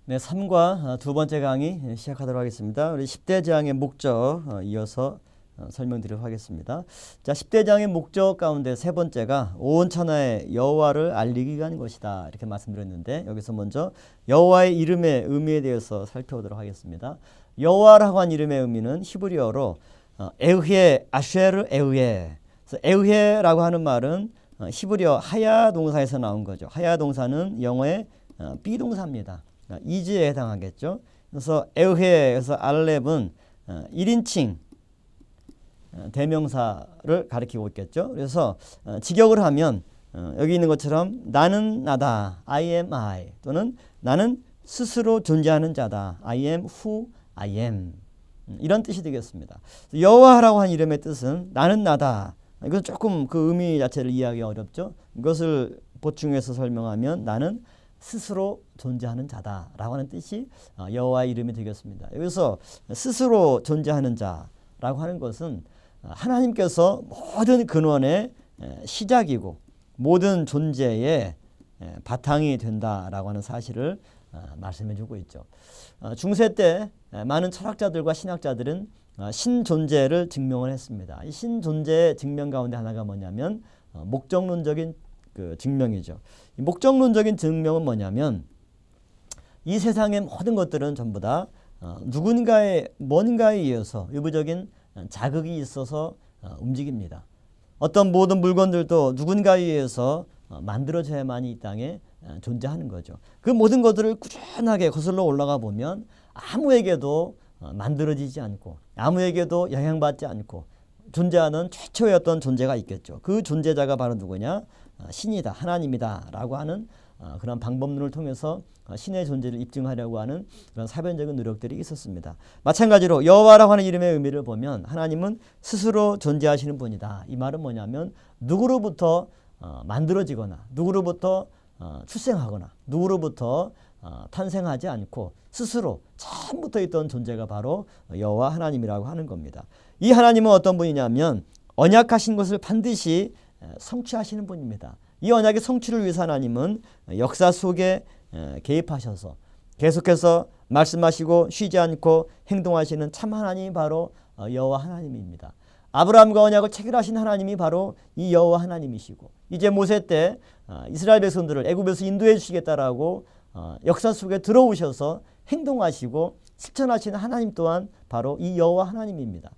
네, 3과 두 번째 강의 시작하도록 하겠습니다. 우리 10대 재앙의 목적 이어서 설명드리도록 하겠습니다. 자, 10대 재앙의 목적 가운데 세 번째가 온 천하에 여호와를 알리기 위한 것이다. 이렇게 말씀드렸는데 여기서 먼저 여호와의 이름의 의미에 대해서 살펴보도록 하겠습니다. 여호와라고 한 이름의 의미는 히브리어로 에흐에 아쉐르 에흐에. 그래서 에흐에라고 하는 말은 히브리어 하야 동사에서 나온 거죠. 하야 동사는 영어의 비동사입니다. 이즈에 해당하겠죠. 그래서 에흐에에서 알렙은 1인칭 대명사를 가리키고 있겠죠. 그래서 직역을 하면 여기 있는 것처럼 나는 나다, I am I, 또는 나는 스스로 존재하는 자다, I am who I am, 이런 뜻이 되겠습니다. 여호와라고 한 이름의 뜻은 나는 나다. 이건 조금 그 의미 자체를 이해하기 어렵죠. 이것을 보충해서 설명하면 나는 스스로 존재하는 자다라고 하는 뜻이 여호와의 이름이 되겠습니다. 여기서 스스로 존재하는 자라고 하는 것은 하나님께서 모든 근원의 시작이고 모든 존재의 바탕이 된다라고 하는 사실을 말씀해 주고 있죠. 중세 때 많은 철학자들과 신학자들은 신존재를 증명을 했습니다. 이 신존재의 증명 가운데 하나가 뭐냐면 목적론적인 그 증명이죠. 이 목적론적인 증명은 뭐냐면 이 세상의 모든 것들은 전부 다 누군가의 뭔가에 의해서 외부적인 자극이 있어서 움직입니다. 어떤 모든 물건들도 누군가에 의해서 만들어져야만이 이 땅에 존재하는 거죠. 그 모든 것들을 꾸준하게 거슬러 올라가 보면 아무에게도 만들어지지 않고 아무에게도 영향받지 않고 존재하는 최초의 어떤 존재가 있겠죠. 그 존재자가 바로 누구냐? 신이다, 하나님이다 라고 하는 그런 방법론을 통해서 신의 존재를 입증하려고 하는 그런 사변적인 노력들이 있었습니다. 마찬가지로 여호와라고 하는 이름의 의미를 보면 하나님은 스스로 존재하시는 분이다. 이 말은 뭐냐면 누구로부터 만들어지거나 누구로부터 출생하거나 누구로부터 탄생하지 않고 스스로 처음부터 있던 존재가 바로 여호와 하나님이라고 하는 겁니다. 이 하나님은 어떤 분이냐면 언약하신 것을 반드시 성취하시는 분입니다. 이 언약의 성취를 위해서 하나님은 역사 속에 개입하셔서 계속해서 말씀하시고 쉬지 않고 행동하시는 참 하나님이 바로 여호와 하나님입니다. 아브라함과 언약을 체결하신 하나님이 바로 이 여호와 하나님이시고 이제 모세 때 이스라엘 백성들을 애굽에서 인도해 주시겠다라고 역사 속에 들어오셔서 행동하시고 실천하시는 하나님 또한 바로 이 여호와 하나님입니다.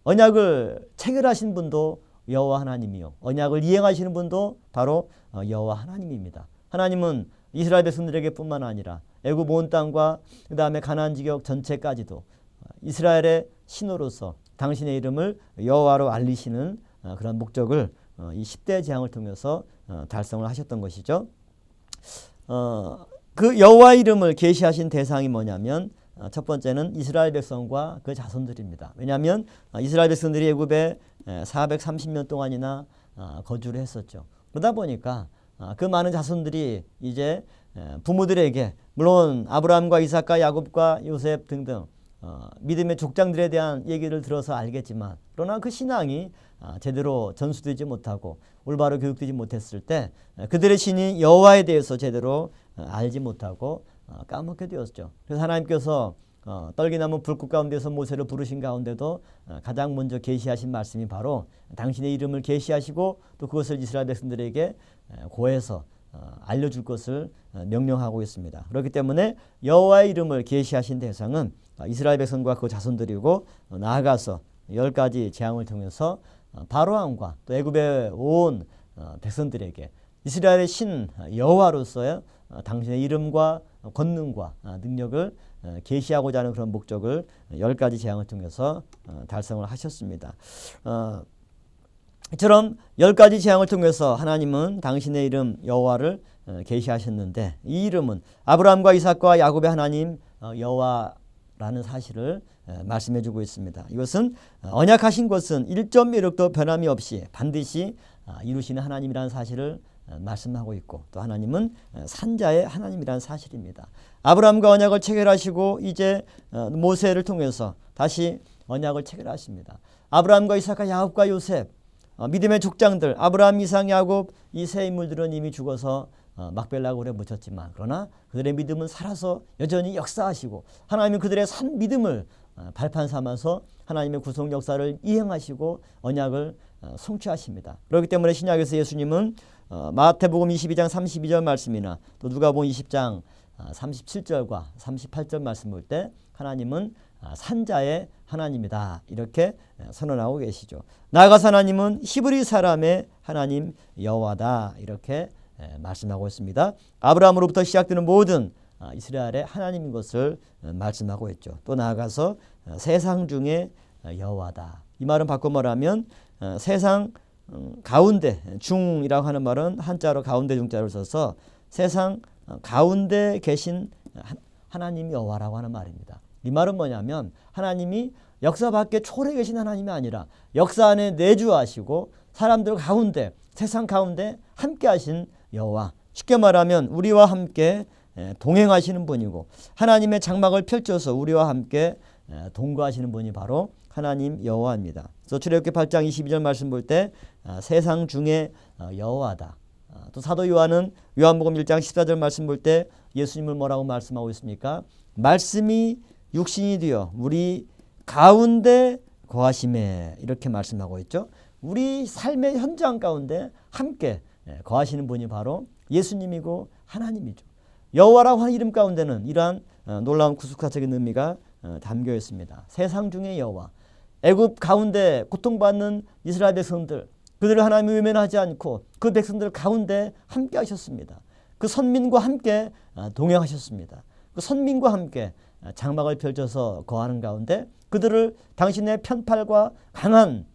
언약을 체결하신 분도 여호와 하나님이요, 언약을 이행하시는 분도 바로 여호와 하나님입니다. 하나님은 이스라엘 백성들에게 뿐만 아니라 애굽 온 땅과 그 다음에 가나안 지역 전체까지도 이스라엘의 신으로서 당신의 이름을 여호와로 알리시는 그런 목적을 이 10대 재앙을 통해서 달성을 하셨던 것이죠. 그 여호와 이름을 계시하신 대상이 뭐냐면 첫 번째는 이스라엘 백성과 그 자손들입니다. 왜냐하면 이스라엘 백성들이 애굽에 430년 동안이나 거주를 했었죠. 그러다 보니까 그 많은 자손들이 이제 부모들에게 물론 아브라함과 이삭과 야곱과 요셉 등등 믿음의 족장들에 대한 얘기를 들어서 알겠지만 그러나 그 신앙이 제대로 전수되지 못하고 올바로 교육되지 못했을 때 그들의 신인 여호와에 대해서 제대로 알지 못하고 까먹게 되었죠. 그래서 하나님께서 떨기나무 불꽃 가운데서 모세를 부르신 가운데도 가장 먼저 계시하신 말씀이 바로 당신의 이름을 계시하시고 또 그것을 이스라엘 백성들에게 고해서 알려줄 것을 명령하고 있습니다. 그렇기 때문에 여호와의 이름을 계시하신 대상은 이스라엘 백성과 그 자손들이고 나아가서 10가지 재앙을 통해서 바로왕과 또 애굽에 온 백성들에게 이스라엘의 신 여호와로서의 당신의 이름과 권능과 능력을 계시하고자 하는 그런 목적을 10가지 재앙을 통해서 달성을 하셨습니다. 이처럼 10가지 재앙을 통해서 하나님은 당신의 이름 여호와를 계시하셨는데 이 이름은 아브라함과 이삭과 야곱의 하나님 여호와라는 사실을 말씀해 주고 있습니다. 이것은 언약하신 것은 1.1획도 변함이 없이 반드시 이루시는 하나님이라는 사실을 말씀하고 있고 또 하나님은 산자의 하나님이라는 사실입니다. 아브라함과 언약을 체결하시고 이제 모세를 통해서 다시 언약을 체결하십니다. 아브라함과 이삭과 야곱과 요셉 믿음의 족장들 아브라함, 이삭, 야곱 이 세 인물들은 이미 죽어서 막벨라굴에 묻혔지만 그러나 그들의 믿음은 살아서 여전히 역사하시고 하나님은 그들의 산 믿음을 발판 삼아서 하나님의 구속 역사를 이행하시고 언약을 성취하십니다. 그렇기 때문에 신약에서 예수님은 마태복음 22장 32절 말씀이나 또 누가복음 20장 37절과 38절 말씀 볼 때 하나님은 산자의 하나님이다 이렇게 선언하고 계시죠. 나아가서 하나님은 히브리 사람의 하나님 여호와다 이렇게 말씀하고 있습니다. 아브라함으로부터 시작되는 모든 이스라엘의 하나님인 것을 말씀하고 있죠. 또 나아가서 세상 중에 여호와다. 이 말은 바꿔 말하면 세상 가운데 중이라고 하는 말은 한자로 가운데 중자를 써서 세상 가운데 계신 하나님 여호와라고 하는 말입니다. 이 말은 뭐냐면 하나님이 역사 밖에 초월해 계신 하나님이 아니라 역사 안에 내주하시고 사람들 가운데 세상 가운데 함께 하신 여호와, 쉽게 말하면 우리와 함께 동행하시는 분이고 하나님의 장막을 펼쳐서 우리와 함께 동거하시는 분이 바로 하나님 여호와입니다. 그래서 출애굽기 8장 22절 말씀 볼 때 세상 중에 여호와다. 또 사도 요한은 요한복음 1장 14절 말씀 볼 때 예수님을 뭐라고 말씀하고 있습니까? 말씀이 육신이 되어 우리 가운데 거하심에 이렇게 말씀하고 있죠. 우리 삶의 현장 가운데 함께 거하시는 분이 바로 예수님이고 하나님이죠. 여호와라고 하는 이름 가운데는 이러한 놀라운 구속사적인 의미가 담겨 있습니다. 세상 중에 여호와, 애굽 가운데 고통받는 이스라엘 백성들, 그들을 하나님이 외면하지 않고 그 백성들 가운데 함께 하셨습니다. 그 선민과 함께 동행하셨습니다. 그 선민과 함께 장막을 펼쳐서 거하는 가운데 그들을 당신의 편팔과 강한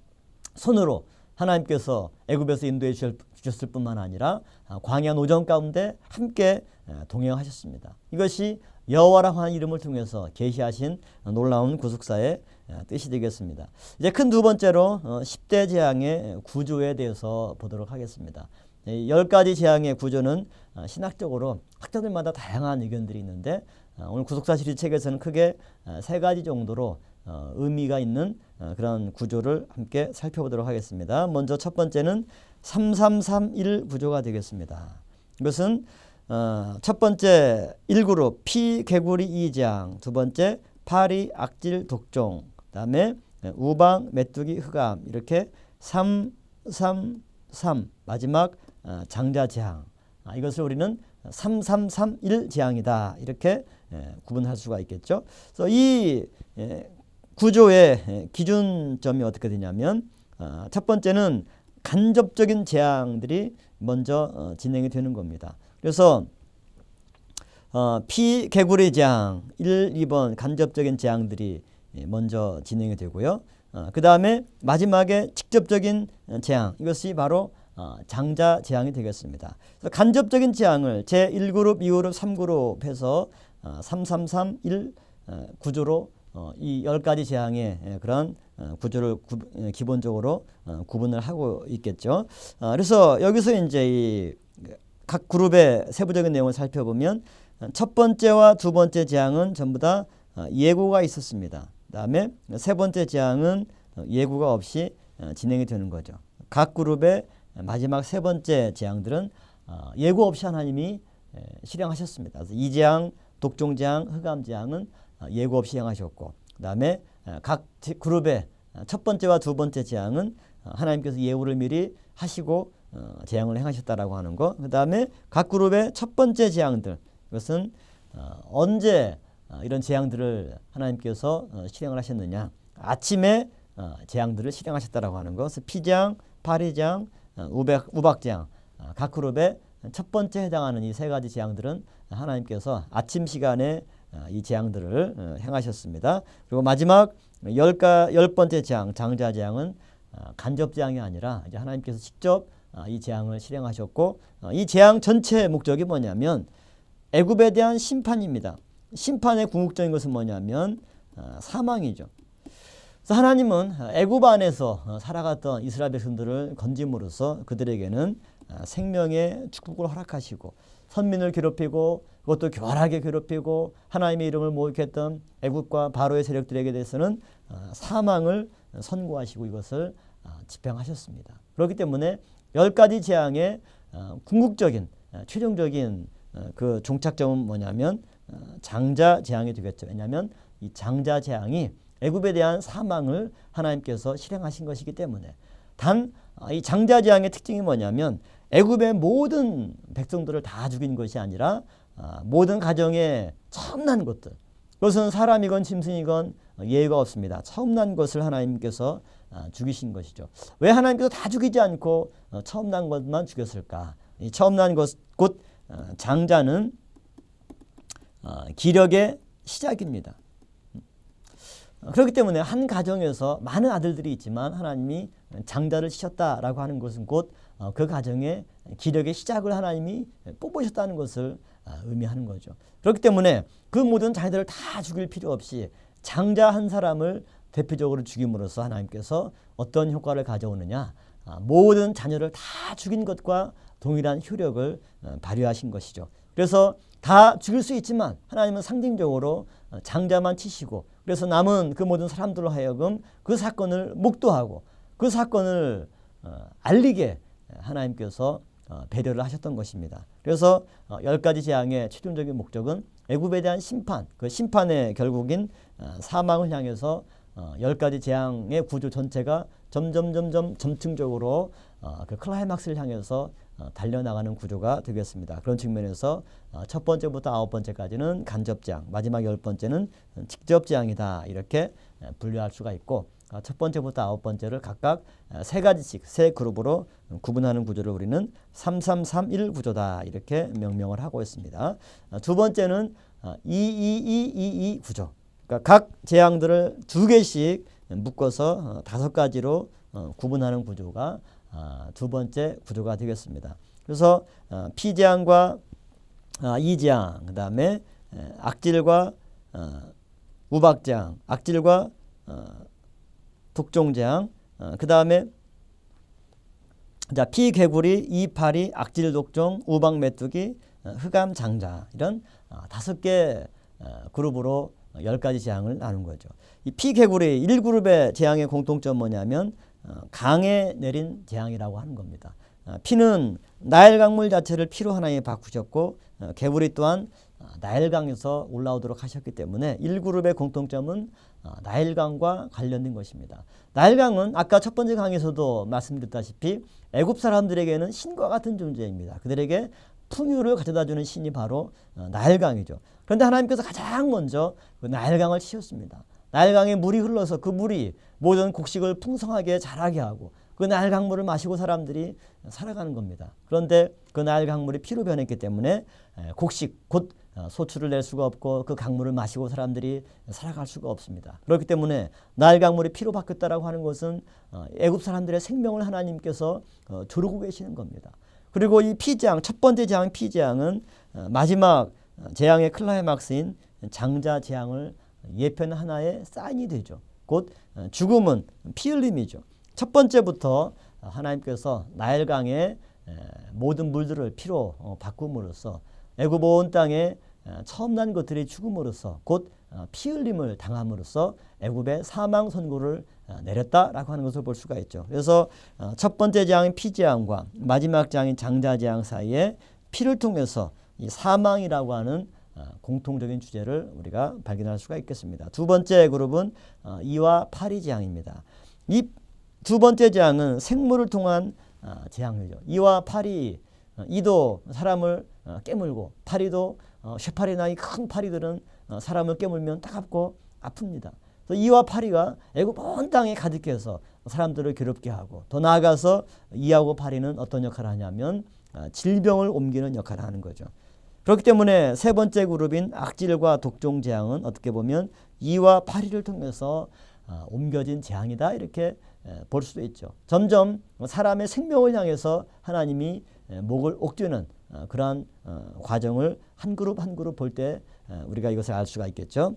손으로 하나님께서 애굽에서 인도해 주셨을 뿐만 아니라 광야 노정 가운데 함께 동행하셨습니다. 이것이 여호와라고 하는 이름을 통해서 계시하신 놀라운 구속사의 뜻이 되겠습니다. 이제 큰 두 번째로 10대 재앙의 구조에 대해서 보도록 하겠습니다. 10가지 재앙의 구조는 신학적으로 학자들마다 다양한 의견들이 있는데 오늘 구속사 시리즈 책에서는 크게 3가지 정도로 의미가 있는 그런 구조를 함께 살펴보도록 하겠습니다. 먼저 첫 번째는 3331 구조가 되겠습니다. 이것은 첫 번째 1그룹 피, 개구리, 이장, 두 번째 파리, 악질, 독종, 그 다음에 우방, 메뚜기, 흑암 이렇게 3, 3, 3 마지막 장자 재앙, 이것을 우리는 3331 재앙이다 이렇게 구분할 수가 있겠죠. 그래서 이 구조의 기준점이 어떻게 되냐면 첫 번째는 간접적인 재앙들이 먼저 진행이 되는 겁니다. 그래서 피, 개구리 재앙 1, 2번 간접적인 재앙들이 먼저 진행이 되고요. 그 다음에 마지막에 직접적인 재앙, 이것이 바로 장자 재앙이 되겠습니다. 그래서 간접적인 재앙을 제1그룹, 2그룹, 3그룹 해서 3331 구조로 이 10가지 재앙의 그런 구조를 기본적으로 구분을 하고 있겠죠. 그래서 여기서 이제 이 각 그룹의 세부적인 내용을 살펴보면 첫 번째와 두 번째 재앙은 전부 다 예고가 있었습니다. 그다음에 세 번째 재앙은 예고가 없이 진행이 되는 거죠. 각 그룹의 마지막 세 번째 재앙들은 예고 없이 하나님이 실행하셨습니다. 그래서 이 재앙, 독종 재앙, 흑암 재앙은 예고 없이 행하셨고, 그다음에 각 그룹의 첫 번째와 두 번째 재앙은 하나님께서 예고를 미리 하시고 재앙을 행하셨다라고 하는 거. 그다음에 각 그룹의 첫 번째 재앙들, 이것은 언제 이런 재앙들을 하나님께서 실행을 하셨느냐, 아침에 재앙들을 실행하셨다라고 하는 것. 그래서 피재앙, 파리재앙, 우박재앙, 각 그룹의 첫 번째 해당하는 이 3가지 재앙들은 하나님께서 아침 시간에 이 재앙들을 행하셨습니다. 그리고 마지막 10번째 재앙, 장자 재앙은 간접 재앙이 아니라 이제 하나님께서 직접 이 재앙을 실행하셨고, 이 재앙 전체의 목적이 뭐냐면 애굽에 대한 심판입니다. 심판의 궁극적인 것은 뭐냐면 사망이죠. 그래서 하나님은 애굽 안에서 살아갔던 이스라엘 백성들을 건짐으로써 그들에게는 생명의 축복을 허락하시고, 선민을 괴롭히고 그것도 교활하게 괴롭히고 하나님의 이름을 모욕했던 애굽과 바로의 세력들에게 대해서는 사망을 선고하시고 이것을 집행하셨습니다. 그렇기 때문에 10가지 재앙의 궁극적인 최종적인 그 종착점은 뭐냐면 장자 재앙이 되겠죠. 왜냐하면 이 장자 재앙이 애굽에 대한 사망을 하나님께서 실행하신 것이기 때문에 단 이 장자 재앙의 특징이 뭐냐면 애굽의 모든 백성들을 다 죽인 것이 아니라 모든 가정에 처음 난 것들, 그것은 사람이건 짐승이건 예외가 없습니다. 처음 난 것을 하나님께서 죽이신 것이죠. 왜 하나님께서 다 죽이지 않고 처음 난 것만 죽였을까? 이 처음 난 것, 곧 장자는 기력의 시작입니다. 그렇기 때문에 한 가정에서 많은 아들들이 있지만 하나님이 장자를 치셨다라고 하는 것은 곧 그 가정의 기력의 시작을 하나님이 뽑으셨다는 것을 의미하는 거죠. 그렇기 때문에 그 모든 자녀들을 다 죽일 필요 없이 장자 한 사람을 대표적으로 죽임으로써 하나님께서 어떤 효과를 가져오느냐, 모든 자녀를 다 죽인 것과 동일한 효력을 발휘하신 것이죠. 그래서 다 죽일 수 있지만 하나님은 상징적으로 장자만 치시고, 그래서 남은 그 모든 사람들로 하여금 그 사건을 목도하고 그 사건을 알리게 하나님께서 배려를 하셨던 것입니다. 그래서 10가지 재앙의 최종적인 목적은 애굽에 대한 심판, 그 심판의 결국인 사망을 향해서 10가지 재앙의 구조 전체가 점점 점층적으로 그 클라이막스를 향해서 달려나가는 구조가 되겠습니다. 그런 측면에서 첫 번째부터 9번째까지는 간접재앙, 마지막 10번째는 직접재앙이다, 이렇게 분류할 수가 있고, 첫 번째부터 9번째를 각각 3가지씩 세 그룹으로 구분하는 구조를 우리는 3331 구조다, 이렇게 명명을 하고 있습니다. 두 번째는 22222 구조, 그러니까 각 재앙들을 2개씩 묶어서 5가지로 구분하는 구조가 두 번째 구조가 되겠습니다. 그래서 피재앙과 이재앙, 그 다음에 악질과 우박재앙, 악질과 독종재앙, 그 다음에 피개구리, 이파리, 악질, 독종, 우박, 메뚜기, 흑암, 장자, 이런 5개 그룹으로 10가지 재앙을 나눈 거죠. 이 피개구리 1그룹의 재앙의 공통점 뭐냐면 강에 내린 재앙이라고 하는 겁니다. 피는 나일 강물 자체를 피로 하나님이 바꾸셨고, 개구리 또한 나일강에서 올라오도록 하셨기 때문에 1그룹의 공통점은 나일강과 관련된 것입니다. 나일강은 아까 첫 번째 강에서도 말씀드렸다시피 애굽 사람들에게는 신과 같은 존재입니다. 그들에게 풍요를 가져다주는 신이 바로 나일강이죠. 그런데 하나님께서 가장 먼저 그 나일강을 치셨습니다. 나일강에 물이 흘러서 그 물이 모든 곡식을 풍성하게 자라게 하고 그 나일강물을 마시고 사람들이 살아가는 겁니다. 그런데 그 나일강물이 피로 변했기 때문에 곡식 곧 소출을 낼 수가 없고 그 강물을 마시고 사람들이 살아갈 수가 없습니다. 그렇기 때문에 나일강물이 피로 바뀌었다라고 하는 것은 애굽 사람들의 생명을 하나님께서 조르고 계시는 겁니다. 그리고 이 피재앙, 첫 번째 재앙 피재앙은 마지막 재앙의 클라이막스인 장자 재앙을 예표하는 하나의 사인이 되죠. 곧 죽음은 피 흘림이죠. 첫 번째부터 하나님께서 나일강의 모든 물들을 피로 바꿈으로써 애굽 온 땅에 처음 난 것들이 죽음으로써 곧 피 흘림을 당함으로써 애굽의 사망 선고를 내렸다라고 하는 것을 볼 수가 있죠. 그래서 첫 번째 재앙인 피재앙과 마지막 재앙인 장자재앙 사이에 피를 통해서 이 사망이라고 하는 공통적인 주제를 우리가 발견할 수가 있겠습니다. 두 번째 그룹은 이와 파리 재앙입니다. 이 두 번째 재앙은 생물을 통한 재앙이죠. 이와 파리, 이도 사람을 깨물고 파리도 쇠파리나 이 큰 파리들은 사람을 깨물면 따갑고 아픕니다. 그래서 이와 파리가 애굽 온 땅에 가득해서 사람들을 괴롭게 하고, 더 나아가서 이하고 파리는 어떤 역할을 하냐면 질병을 옮기는 역할을 하는 거죠. 그렇기 때문에 세 번째 그룹인 악질과 독종 재앙은 어떻게 보면 이와 파리를 통해서 옮겨진 재앙이다, 이렇게 볼 수도 있죠. 점점 사람의 생명을 향해서 하나님이 목을 옥죄는 그러한 과정을 한 그룹 한 그룹 볼 때 우리가 이것을 알 수가 있겠죠.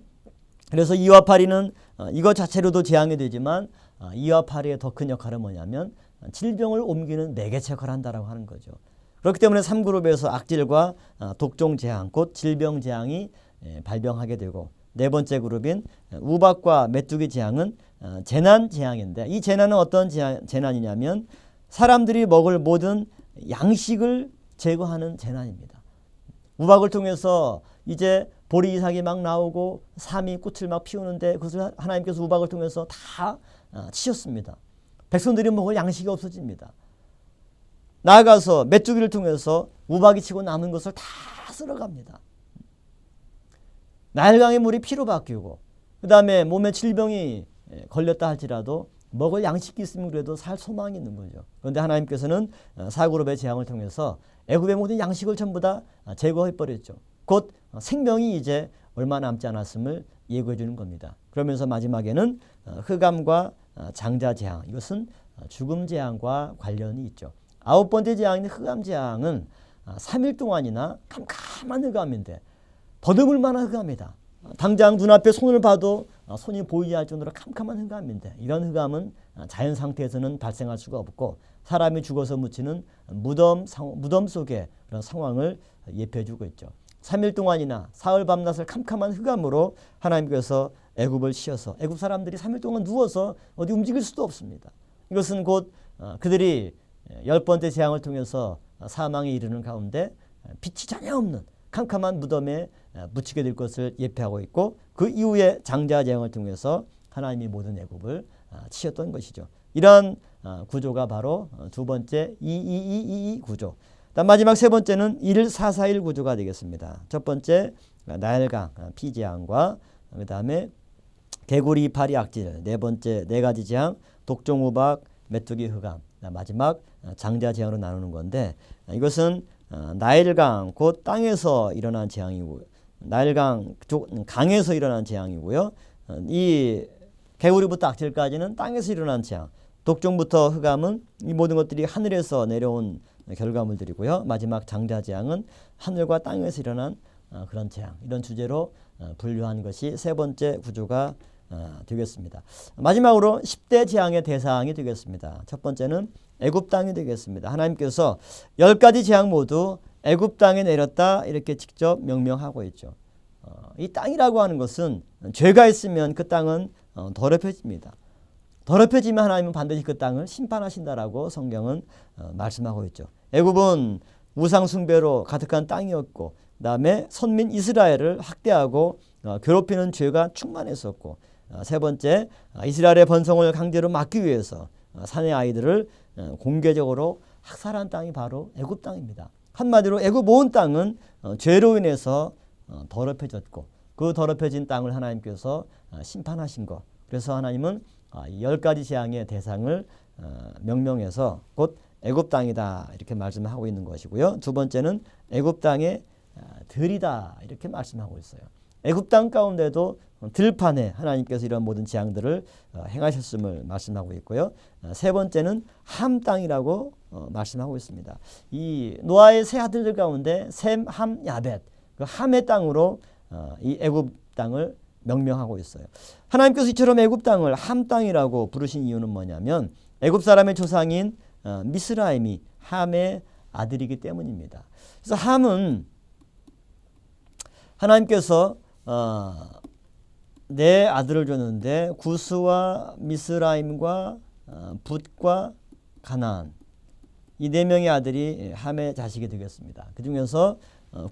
그래서 이와 파리는 이것 자체로도 재앙이 되지만 이와 파리의 더 큰 역할은 뭐냐면 질병을 옮기는 매개체 역할을 한다라고 하는 거죠. 그렇기 때문에 3그룹에서 악질과 독종 재앙, 곧 질병 재앙이 발병하게 되고, 네 번째 그룹인 우박과 메뚜기 재앙은 재난 재앙인데, 이 재난은 어떤 재난이냐면 사람들이 먹을 모든 양식을 제거하는 재난입니다. 우박을 통해서 이제 보리 이삭이 막 나오고 삼이 꽃을 막 피우는데 그것을 하나님께서 우박을 통해서 다 치셨습니다. 백성들이 먹을 양식이 없어집니다. 나아가서 메뚜기를 통해서 우박이 치고 남은 것을 다 쓸어갑니다. 나일강의 물이 피로 바뀌고 그 다음에 몸에 질병이 걸렸다 할지라도 먹을 양식이 있으면 그래도 살 소망이 있는 거죠. 그런데 하나님께서는 사그룹의 재앙을 통해서 애굽의 모든 양식을 전부 다 제거해버렸죠. 곧 생명이 이제 얼마 남지 않았음을 예고해 주는 겁니다. 그러면서 마지막에는 흑암과 장자 재앙, 이것은 죽음 재앙과 관련이 있죠. 9번째 재앙인 흑암 재앙은 3일 동안이나 캄캄한 흑암인데 더듬을 만한 흑암이다. 당장 눈앞에 손을 봐도 손이 보이지 않을 정도로 캄캄한 흑암인데 이런 흑암은 자연 상태에서는 발생할 수가 없고 사람이 죽어서 묻히는 무덤 속의 그런 상황을 예표해주고 있죠. 3일 동안이나 사흘 밤낮을 캄캄한 흑암으로 하나님께서 애굽을 치셔서 애굽 사람들이 3일 동안 누워서 어디 움직일 수도 없습니다. 이것은 곧 그들이 10번째 재앙을 통해서 사망에 이르는 가운데 빛이 전혀 없는 캄캄한 무덤에 묻히게 될 것을 예표하고 있고 그 이후에 장자 재앙을 통해서 하나님이 모든 애굽을 치셨던 것이죠. 이러한 구조가 바로 두 번째 22222 구조. 마지막 세 번째는 1441 구조가 되겠습니다. 첫 번째 나일강 피재앙과 그 다음에 개구리 이파리 악질, 네 번째 네 가지 재앙 독종우박 메뚜기 흑암, 마지막 장자 재앙으로 나누는 건데 이것은 나일강 곧 땅에서 일어난 재앙이고 나일강 강에서 일어난 재앙이고요. 이 개구리부터 악질까지는 땅에서 일어난 재앙, 독종부터 흑암은 이 모든 것들이 하늘에서 내려온 결과물들이고요. 마지막 장자 재앙은 하늘과 땅에서 일어난 그런 재앙, 이런 주제로 분류한 것이 세 번째 구조가 되겠습니다. 마지막으로 10대 재앙의 대상이 되겠습니다. 첫 번째는 애굽 땅이 되겠습니다. 하나님께서 10가지 재앙 모두 애굽 땅에 내렸다 이렇게 직접 명명하고 있죠. 이 땅이라고 하는 것은 죄가 있으면 그 땅은 더럽혀집니다. 더럽혀지면 하나님은 반드시 그 땅을 심판하신다라고 성경은 말씀하고 있죠. 애굽은 우상 숭배로 가득한 땅이었고 그다음에 선민 이스라엘을 학대하고 괴롭히는 죄가 충만했었고 세 번째 이스라엘의 번성을 강제로 막기 위해서 사내 아이들을 공개적으로 학살한 땅이 바로 애굽 땅입니다. 한마디로 애굽 온 땅은 죄로 인해서 더럽혀졌고 그 더럽혀진 땅을 하나님께서 심판하신 것. 그래서 하나님은 10가지 재앙의 대상을 명명해서 곧 애굽 땅이다 이렇게 말씀하고 있는 것이고요. 두 번째는 애굽 땅의 들이다 이렇게 말씀하고 있어요. 애굽 땅 가운데도 들판에 하나님께서 이런 모든 재앙들을 행하셨음을 말씀하고 있고요. 세 번째는 함 땅이라고 말씀하고 있습니다. 이 노아의 세 아들들 가운데 셈, 함, 야벳, 그 함의 땅으로 이 애굽 땅을 명명하고 있어요. 하나님께서 이처럼 애굽 땅을 함 땅이라고 부르신 이유는 뭐냐면 애굽 사람의 조상인 미스라임이 함의 아들이기 때문입니다. 그래서 함은 하나님께서 네 아들을 줬는데 구스와 미스라임과 붓과 가나안 이 네 명의 아들이 함의 자식이 되겠습니다. 그 중에서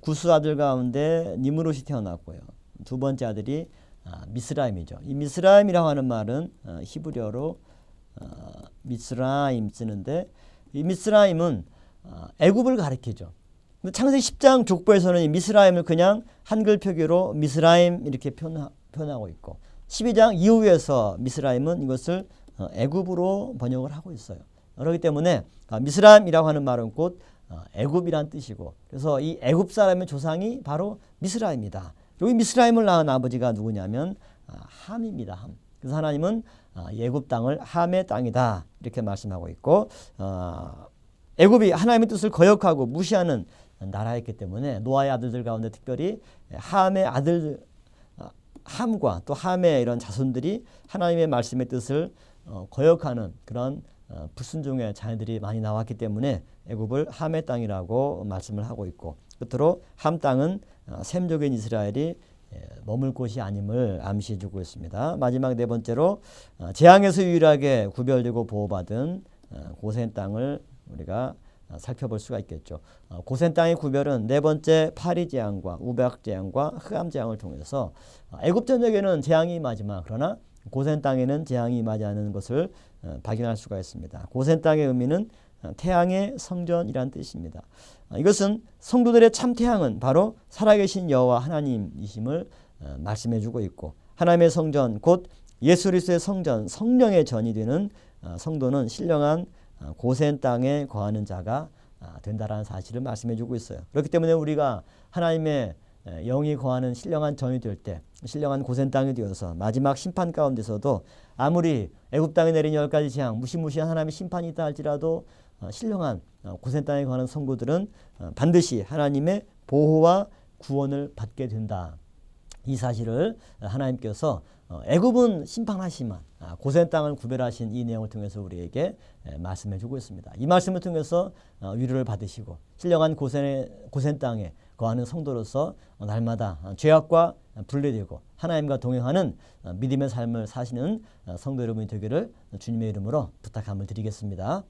구스 아들 가운데 니므롯이 태어났고요. 두 번째 아들이 미스라임이죠. 이 미스라임이라고 하는 말은 히브리어로 미스라임 쓰는데 이 미스라임은 애굽을 가리키죠. 창세기 10장 족보에서는 이 미스라임을 그냥 한글 표기로 미스라임 이렇게 표현하고 있고 12장 이후에서 미스라임은 이것을 애굽으로 번역을 하고 있어요. 그렇기 때문에 미스라임이라고 하는 말은 곧 애굽이란 뜻이고 그래서 이 애굽 사람의 조상이 바로 미스라임이다. 여기 미스라임을 낳은 아버지가 누구냐면 함입니다. 함. 그래서 하나님은 애굽 땅을 함의 땅이다 이렇게 말씀하고 있고 애굽이 하나님의 뜻을 거역하고 무시하는 나라였기 때문에 노아의 아들들 가운데 특별히 함의 아들 함과 또 함의 이런 자손들이 하나님의 말씀의 뜻을 거역하는 그런 불순종의 자녀들이 많이 나왔기 때문에 애굽을 함의 땅이라고 말씀을 하고 있고 끝으로 함 땅은 셈족인 이스라엘이 머물 곳이 아님을 암시해 주고 있습니다. 마지막 네 번째로 재앙에서 유일하게 구별되고 보호받은 고센 땅을 우리가 살펴볼 수가 있겠죠. 고센 땅의 구별은 네 번째 파리 재앙과 우박 재앙과 흑암 재앙을 통해서 애굽 전역에는 재앙이 임하지만 그러나 고센 땅에는 재앙이 임하지 않은 것을 발견할 수가 있습니다. 고센 땅의 의미는 태양의 성전이란 뜻입니다. 이것은 성도들의 참 태양은 바로 살아계신 여호와 하나님이심을 말씀해주고 있고 하나님의 성전 곧 예수 그리스도의 성전 성령의 전이 되는 성도는 신령한 고센 땅에 거하는 자가 된다라는 사실을 말씀해주고 있어요. 그렇기 때문에 우리가 하나님의 영이 거하는 신령한 전이 될 때 신령한 고센 땅이 되어서 마지막 심판 가운데서도 아무리 애굽 땅에 내린 10가지 재앙 무시무시한 하나님의 심판이 있다 할지라도 신령한 고센 땅에 거하는 성도들은 반드시 하나님의 보호와 구원을 받게 된다. 이 사실을 하나님께서 애굽은 심판하시만 고센 땅을 구별하신 이 내용을 통해서 우리에게 말씀해 주고 있습니다. 이 말씀을 통해서 위로를 받으시고 신령한 고센 땅에 거하는 성도로서 날마다 죄악과 분리되고 하나님과 동행하는 믿음의 삶을 사시는 성도 여러분이 되기를 주님의 이름으로 부탁함을 드리겠습니다.